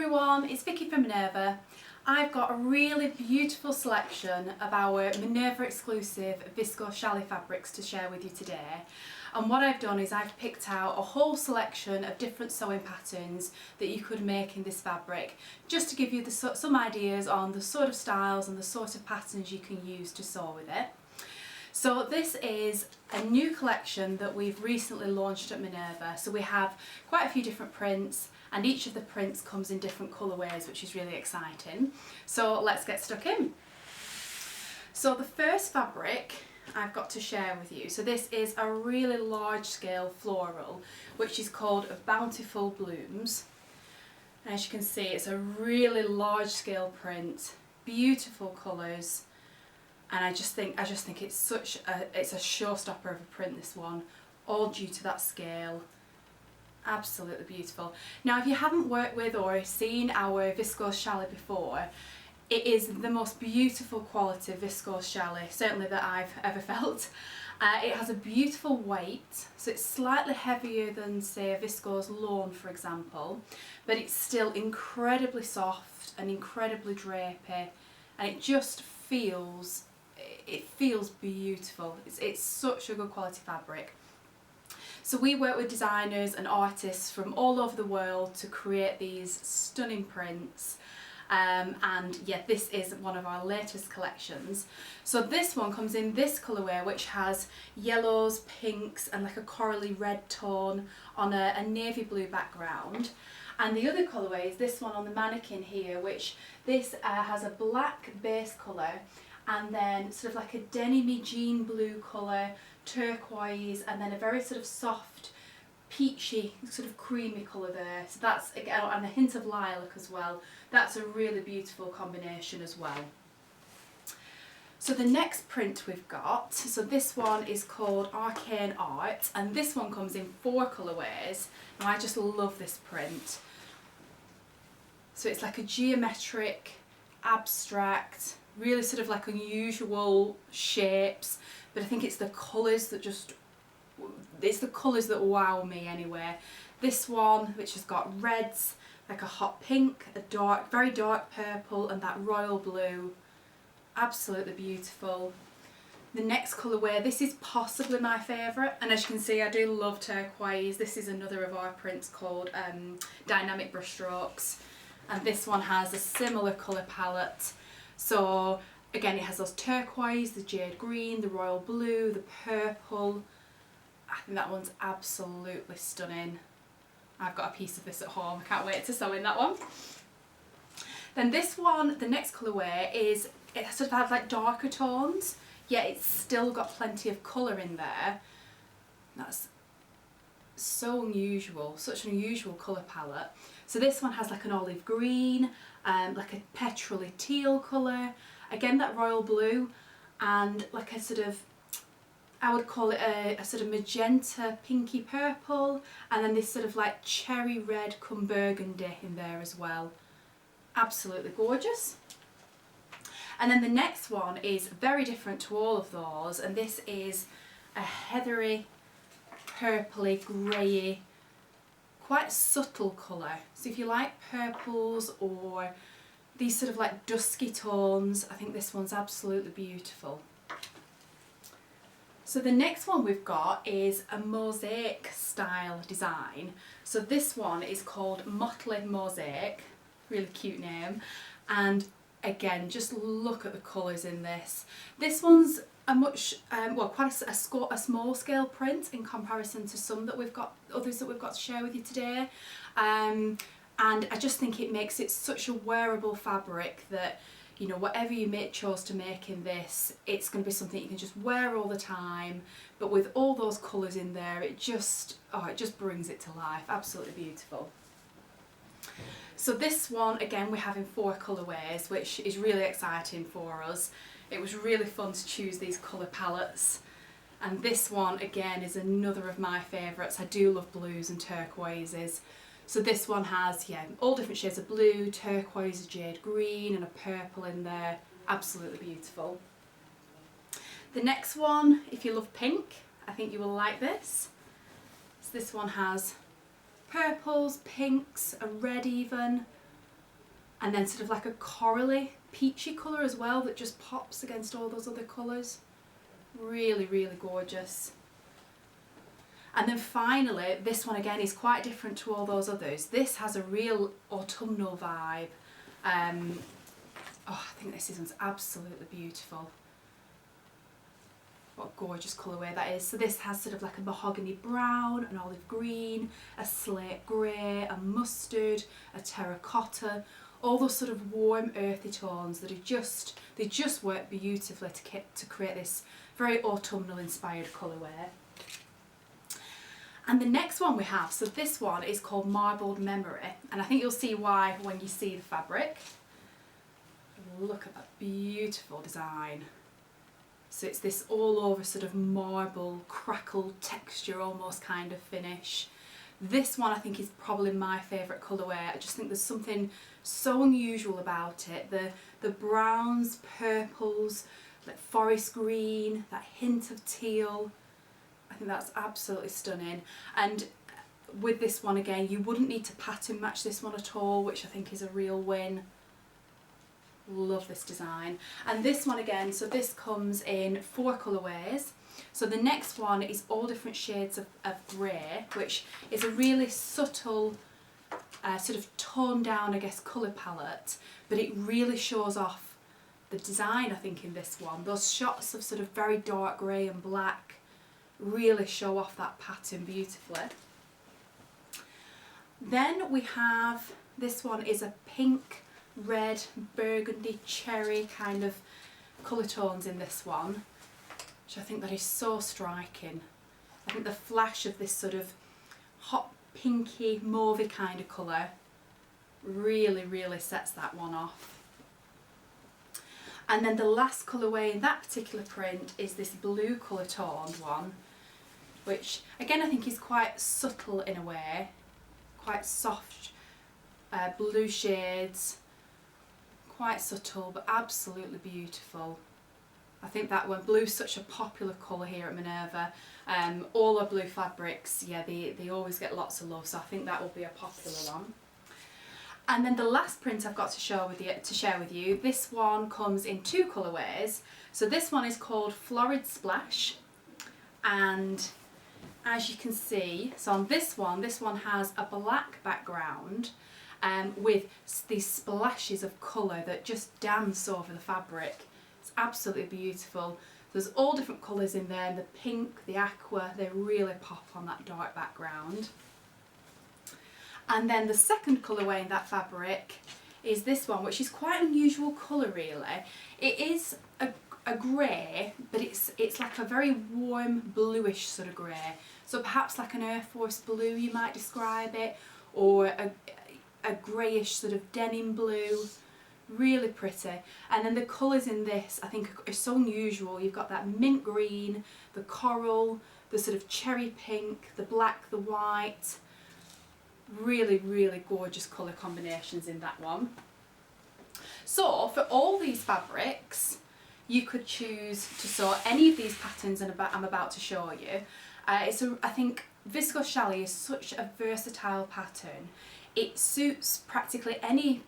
everyone, it's Vicki from Minerva. I've got a really beautiful selection of our Minerva Exclusive Viscose Challis fabrics to share with you today. And what I've done is I've picked out a whole selection of different sewing patterns that you could make in this fabric, just to give you some ideas on the sort of styles and the sort of patterns you can use to sew with it. So this is a new collection that we've recently launched at Minerva. So we have quite a few different prints, and each of the prints comes in different colourways, which is really exciting. So let's get stuck in. So the first fabric I've got to share with you, so this is a really large scale floral, which is called Bountiful Blooms. And as you can see, it's a really large scale print, beautiful colours. And I just think it's a showstopper of a print, this one, all due to that scale. Absolutely beautiful. Now, if you haven't worked with or seen our Viscose Challis before, it is the most beautiful quality Viscose Challis, certainly that I've ever felt. It has a beautiful weight, so it's slightly heavier than, say, a viscose lawn, for example, but it's still incredibly soft and incredibly drapey, and it just feels beautiful. It's such a good quality fabric. So we work with designers and artists from all over the world to create these stunning prints. And yeah, this is one of our latest collections. So this one comes in this colourway, which has yellows, pinks and like a corally red tone on a navy blue background. And the other colourway is this one on the mannequin here, which this has a black base colour and then sort of like a denim-y jean blue colour, turquoise, and then a very sort of soft peachy sort of creamy colour there. So that's, again, and a hint of lilac as well. That's a really beautiful combination as well. So the next print we've got, so this one is called Arcane Art, and this one comes in 4 colourways. Now I just love this print. So it's like a geometric, abstract, really sort of like unusual shapes, but I think it's the colours that wow me anyway. This one, which has got reds, like a hot pink, a dark, very dark purple, and that royal blue. Absolutely beautiful. The next colourway, this is possibly my favourite, and as you can see, I do love turquoise. This is another of our prints called Dynamic Brushstrokes, and this one has a similar colour palette. So again, it has those turquoise, the jade green, the royal blue, the purple. I think that one's absolutely stunning. I've got a piece of this at home. I can't wait to sew in that one. Then this one, the next colourway, is, it sort of has like darker tones, yet it's still got plenty of colour in there. That's so unusual, such an unusual colour palette. So this one has like an olive green, like a petrol-y teal colour, again that royal blue, and like a sort of, I would call it a sort of magenta pinky purple, and then this sort of like cherry red come burgundy in there as well. Absolutely gorgeous. And then the next one is very different to all of those, and this is a heathery, purpley, greyy, quite subtle colour. So if you like purples or these sort of like dusky tones, I think this one's absolutely beautiful. So the next one we've got is a mosaic style design. So this one is called Motley Mosaic, really cute name, and again, just look at the colours in this. This one's a much, quite a small scale print in comparison to some that we've got, others that we've got to share with you today. And I just think it makes it such a wearable fabric that, you know, whatever you chose to make in this, it's going to be something you can just wear all the time. But with all those colours in there, it just brings it to life. Absolutely beautiful. So this one, again, we have in 4 colourways, which is really exciting for us. It was really fun to choose these colour palettes. And this one, again, is another of my favourites. I do love blues and turquoises. So this one has, yeah, all different shades of blue, turquoise, jade green, and a purple in there. Absolutely beautiful. The next one, if you love pink, I think you will like this. So this one has purples, pinks, a red even, and then sort of like a corally peachy colour as well that just pops against all those other colours. Really, really gorgeous. And then finally, this one again is quite different to all those others. This has a real autumnal vibe. Oh, I think this one's absolutely beautiful. What a gorgeous colourway that is. So this has sort of like a mahogany brown, an olive green, a slate grey, a mustard, a terracotta, all those sort of warm earthy tones that are they just work beautifully to create this very autumnal inspired colourway. And the next one we have, so this one is called Marbled Memory, and I think you'll see why when you see the fabric. Look at that beautiful design. So it's this all over sort of marble, crackled texture, almost kind of finish. This one I think is probably my favourite colourway. I just think there's something so unusual about it. The browns, purples, like forest green, that hint of teal. I think that's absolutely stunning. And with this one again, you wouldn't need to pattern match this one at all, which I think is a real win. Love this design. And this one again, so this comes in 4 colourways. So the next one is all different shades of grey, which is a really subtle, sort of toned down, I guess, colour palette, but it really shows off the design, I think, in this one. Those shots of sort of very dark grey and black really show off that pattern beautifully. Then we have, this one is a pink, red, burgundy, cherry kind of colour tones in this one, which I think that is so striking. I think the flash of this sort of hot pinky, mauvey kind of colour really, really sets that one off. And then the last colourway in that particular print is this blue colour toned one, which again I think is quite subtle in a way, quite soft blue shades, quite subtle but absolutely beautiful. I think that when blue's such a popular colour here at Minerva, all our blue fabrics, yeah, they always get lots of love, so I think that will be a popular one. And then the last print I've got to share with you, this one comes in 2 colourways. So this one is called Florid Splash, and as you can see, so on this one has a black background with these splashes of colour that just dance over the fabric. It's absolutely beautiful. There's all different colours in there, the pink, the aqua, they really pop on that dark background. And then the second colourway in that fabric is this one, which is quite an unusual colour really. It is a grey, but it's like a very warm bluish sort of grey. So perhaps like an Air Force blue you might describe it, or a greyish sort of denim blue. Really pretty. And then the colours in this I think are so unusual. You've got that mint green, the coral, the sort of cherry pink, the black, the white. Really, really gorgeous colour combinations in that one. So for all these fabrics, you could choose to sew any of these patterns I'm about to show you. I think Viscose Challis is such a versatile pattern. It suits practically any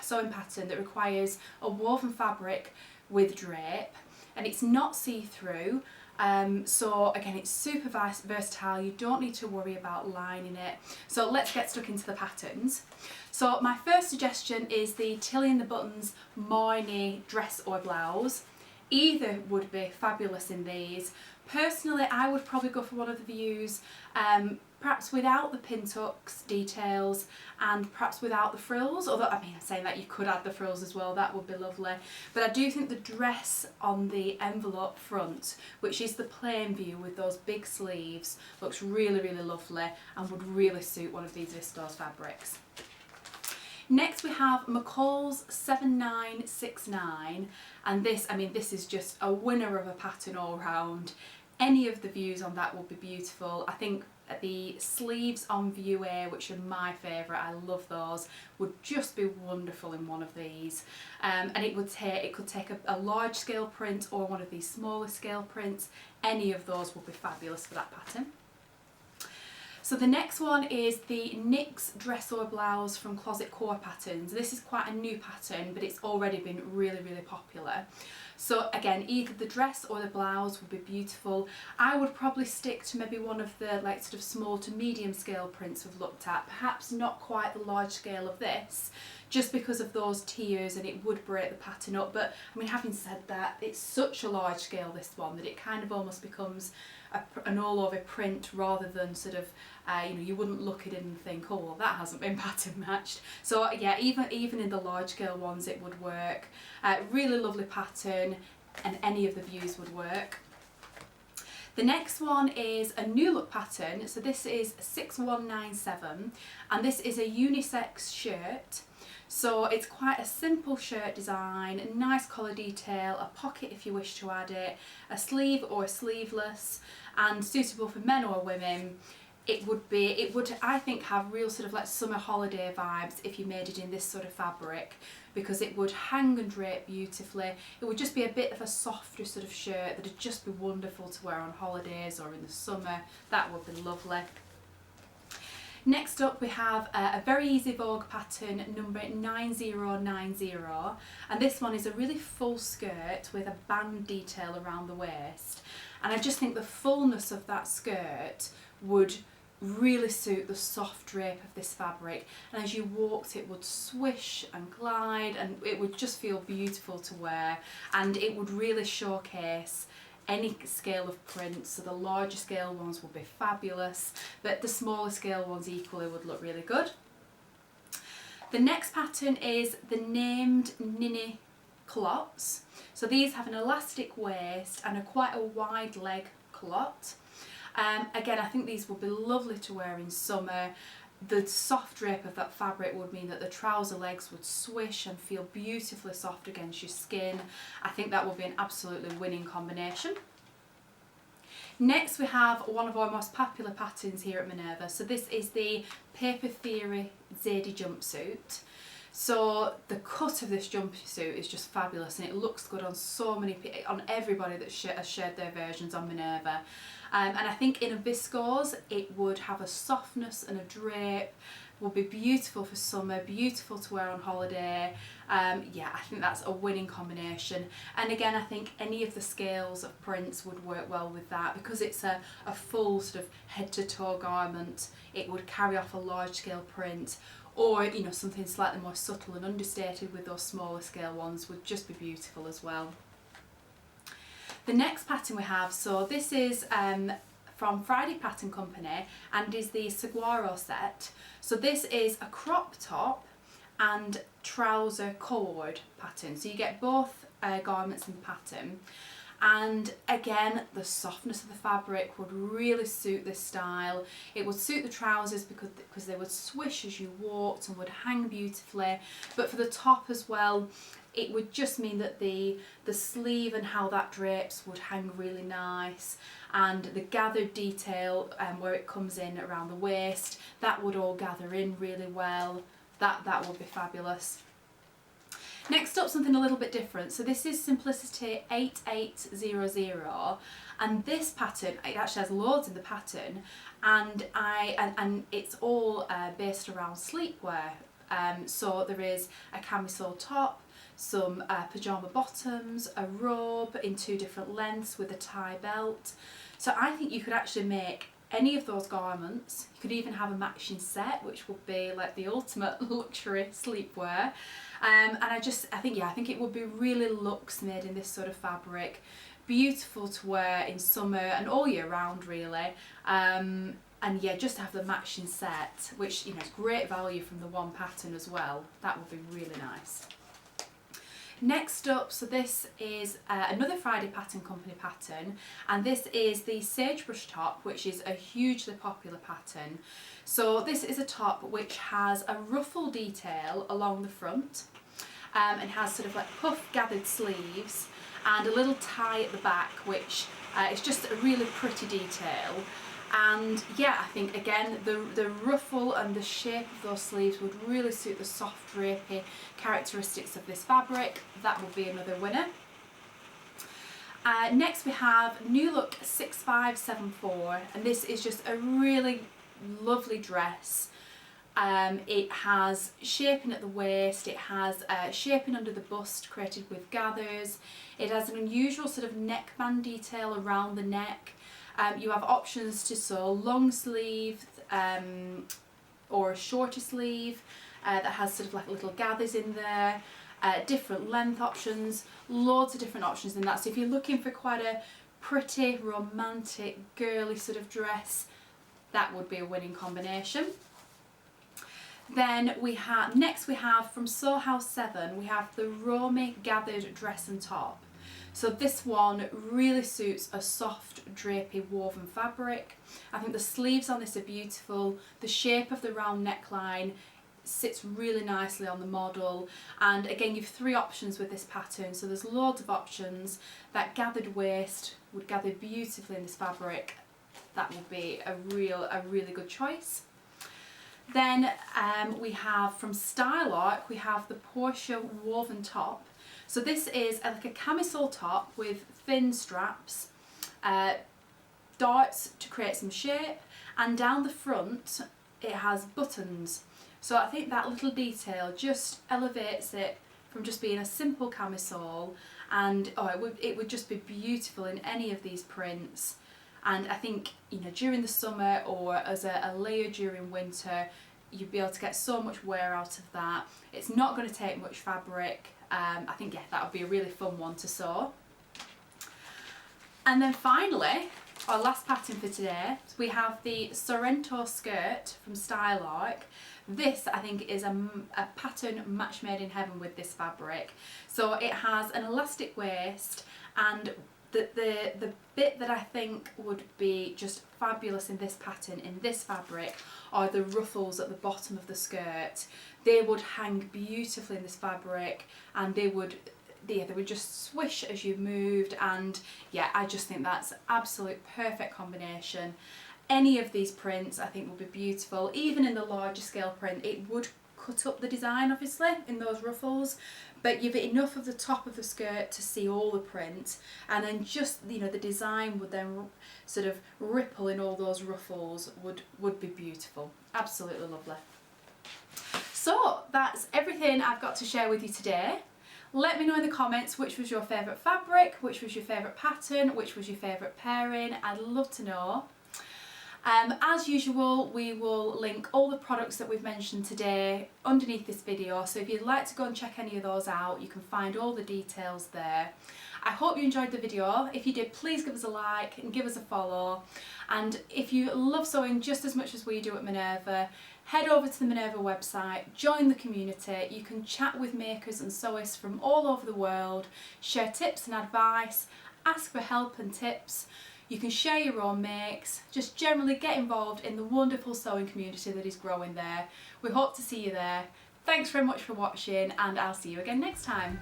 sewing pattern that requires a woven fabric with drape, and it's not see-through. So again, it's super versatile, you don't need to worry about lining it. So let's get stuck into the patterns. So my first suggestion is the Tilly and the Buttons Morning dress or blouse. Either would be fabulous in these. Personally, I would probably go for one of the views, perhaps without the pin tucks details and perhaps without the frills, although I mean, I'm saying that you could add the frills as well, that would be lovely. But I do think the dress on the envelope front, which is the plain view with those big sleeves, looks really, really lovely and would really suit one of these viscose fabrics. Next we have McCall's 7969, and this, I mean, this is just a winner of a pattern all round. Any of the views on that would be beautiful. I think the sleeves on view A, which are my favourite, I love those, would just be wonderful in one of these. And it could take a large scale print or one of these smaller scale prints. Any of those would be fabulous for that pattern. So the next one is the NYX Dressor Blouse from Closet Core Patterns. This is quite a new pattern, but it's already been really, really popular. So again, either the dress or the blouse would be beautiful. I would probably stick to maybe one of the like sort of small to medium scale prints we've looked at, perhaps not quite the large scale of this, just because of those tiers and it would break the pattern up. But I mean, having said that, it's such a large scale, this one, that it kind of almost becomes an all over print rather than sort of, you know, you wouldn't look at it and think, oh well, that hasn't been pattern matched. So yeah, even in the large scale ones it would work. Really lovely pattern, and any of the views would work. The next one is a new look pattern. So this is 6197, and this is a unisex shirt. So it's quite a simple shirt design, a nice collar detail, a pocket if you wish to add it, a sleeve or a sleeveless, and suitable for men or women. It would I think have real sort of like summer holiday vibes if you made it in this sort of fabric, because it would hang and drape beautifully. It would just be a bit of a softer sort of shirt that would just be wonderful to wear on holidays or in the summer. That would be lovely. Next up we have a very easy vogue pattern, number 9090, and this one is a really full skirt with a band detail around the waist, and I just think the fullness of that skirt would really suit the soft drape of this fabric, and as you walked it would swish and glide and it would just feel beautiful to wear, and it would really showcase any scale of print. So the larger scale ones would be fabulous, but the smaller scale ones equally would look really good. The next pattern is the named Ninny culottes. So these have an elastic waist and quite a wide leg culotte. Again, I think these would be lovely to wear in summer. The soft drape of that fabric would mean that the trouser legs would swish and feel beautifully soft against your skin. I think that would be an absolutely winning combination. Next we have one of our most popular patterns here at Minerva. So this is the Paper Theory Zadie jumpsuit. So the cut of this jumpsuit is just fabulous, and it looks good on on everybody that has shared their versions on Minerva. And I think in a viscose it would have a softness and a drape, would be beautiful for summer, beautiful to wear on holiday. Yeah, I think that's a winning combination. And again, I think any of the scales of prints would work well with that, because it's a full sort of head to toe garment. It would carry off a large scale print, or you know, something slightly more subtle and understated with those smaller scale ones would just be beautiful as well. The next pattern we have, so this is from Friday Pattern Company and is the Saguaro set. So this is a crop top and trouser cord pattern, so you get both garments in the pattern. And again, the softness of the fabric would really suit this style. It would suit the trousers because they would swish as you walked and would hang beautifully, but for the top as well, it would just mean that the sleeve and how that drapes would hang really nice, and the gathered detail where it comes in around the waist, that would all gather in really well. That would be fabulous. Next up, something a little bit different. So this is Simplicity 8800, and this pattern, it actually has loads in the pattern, and it's all based around sleepwear. So there is a camisole top, some pyjama bottoms, a robe in 2 different lengths with a tie belt. So I think you could actually make any of those garments. You could even have a matching set, which would be like the ultimate luxury sleepwear. And I think it would be really luxe made in this sort of fabric. Beautiful to wear in summer and all year round really. And yeah, just to have the matching set, which, you know, is great value from the one pattern as well. That would be really nice. Next up, so this is another Friday Pattern Company pattern, and this is the Sagebrush top, which is a hugely popular pattern. So this is a top which has a ruffle detail along the front, and has sort of like puff gathered sleeves and a little tie at the back, which is just a really pretty detail. And yeah, I think again the ruffle and the shape of those sleeves would really suit the soft drapey characteristics of this fabric. That would be another winner. Next we have New Look 6574, and this is just a really lovely dress. It has shaping at the waist, it has shaping under the bust created with gathers, it has an unusual sort of neckband detail around the neck. You have options to sew long sleeve or a shorter sleeve that has sort of like little gathers in there, different length options, loads of different options in that. So if you're looking for quite a pretty, romantic, girly sort of dress, that would be a winning combination. Then we have, next we have from Sew House 7, we have the Romy Gathered Dress and Top. So this one really suits a soft drapey woven fabric. I think the sleeves on this are beautiful, the shape of the round neckline sits really nicely on the model, and again you've 3 options with this pattern, so there's loads of options. That gathered waist would gather beautifully in this fabric, that would be a really good choice. Then we have from Style Arc, we have the Portia woven top. So this is like a camisole top with thin straps, darts to create some shape, and down the front it has buttons. So I think that little detail just elevates it from just being a simple camisole, and it would just be beautiful in any of these prints. And I think, you know, during the summer or as a layer during winter, you'd be able to get so much wear out of that. It's not going to take much fabric. I think, yeah, that would be a really fun one to sew. And then finally, our last pattern for today, we have the Sorrento skirt from Style Arc. This, I think, is a pattern match made in heaven with this fabric. So it has an elastic waist, and the bit that I think would be just fabulous in this pattern, in this fabric, are the ruffles at the bottom of the skirt. They would hang beautifully in this fabric, and they would just swish as you moved, and yeah, I just think that's absolute perfect combination. Any of these prints I think would be beautiful. Even in the larger scale print, it would cut up the design obviously in those ruffles, but you've enough of the top of the skirt to see all the print, and then just, you know, the design would then sort of ripple in all those ruffles, would be beautiful. Absolutely lovely. So that's everything I've got to share with you today. Let me know in the comments which was your favourite fabric, which was your favourite pattern, which was your favourite pairing. I'd love to know. As usual, we will link all the products that we've mentioned today underneath this video, so if you'd like to go and check any of those out, you can find all the details there. I hope you enjoyed the video. If you did, please give us a like and give us a follow, and if you love sewing just as much as we do at Minerva, head over to the Minerva website, join the community. You can chat with makers and sewists from all over the world, share tips and advice, ask for help and tips. You can share your own makes, just generally get involved in the wonderful sewing community that is growing there. We hope to see you there. Thanks very much for watching, and I'll see you again next time.